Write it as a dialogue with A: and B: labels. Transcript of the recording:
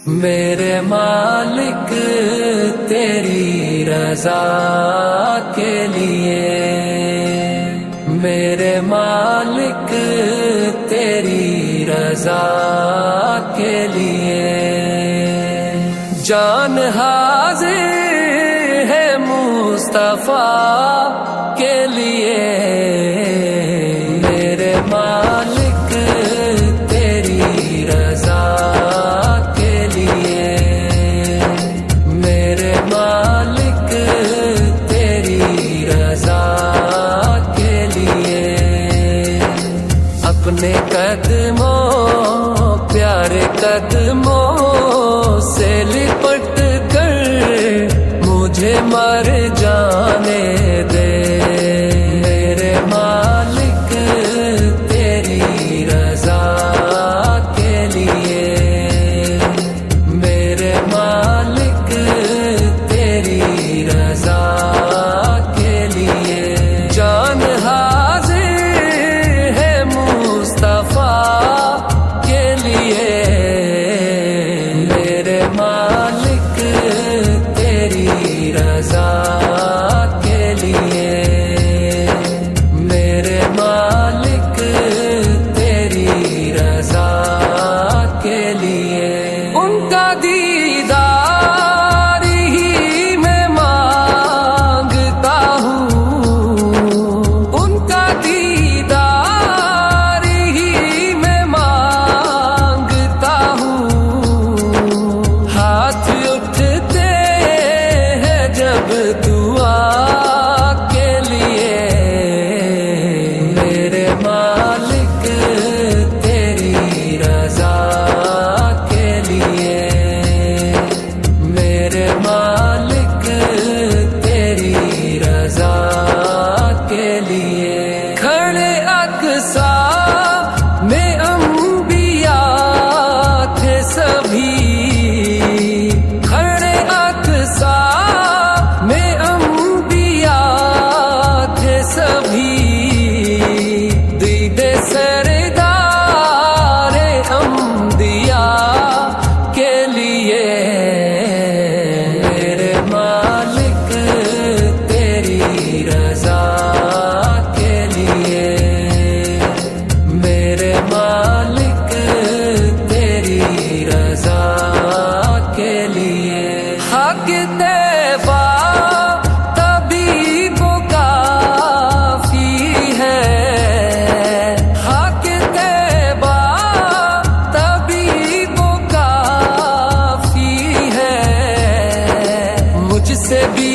A: میرے مالک تیری رضا کے لیے، میرے مالک تیری رضا کے لیے، جان حاضر ہے مصطفیٰ کے لیے، میرے مالک تیری رضا کے لیے، میرے مالک تیری رضا کے لیے، اپنے قدموں پیارے قدموں سے لپٹ کر مجھے مر جانے دے، میرے مالک تیری رضا کے لیے، میرے مالک تیری رضا کے لیے، جان حاضر ہے مصطفیٰ کے لیے، میرے مالک تیری رضا کے لیے، میرے مالک تیری رضا کے لیے، ان کا دیدار ہی میں مانگتا ہوں، ان کا دیدار ہی میں مانگتا ہوں، ہاتھ اٹھتے ہیں جب دعا کے لیے، میرے مالک تیری رضا کے لیے، میرے مالک تیری رضا کے لیے، کھڑے اقصیٰ میں انبیاء تھے سبھی، کھڑے اقصیٰ میں انبیاء تھے سبھی، دید سردار انبیاء کے لیے، میرے مالک تیری رضا کے لیے، میرے مالک تیری رضا کے لیے، حق تیبہ طبیب و کافی ہے، حق تیبہ طبیب و کافی ہے، مجھ سے بھی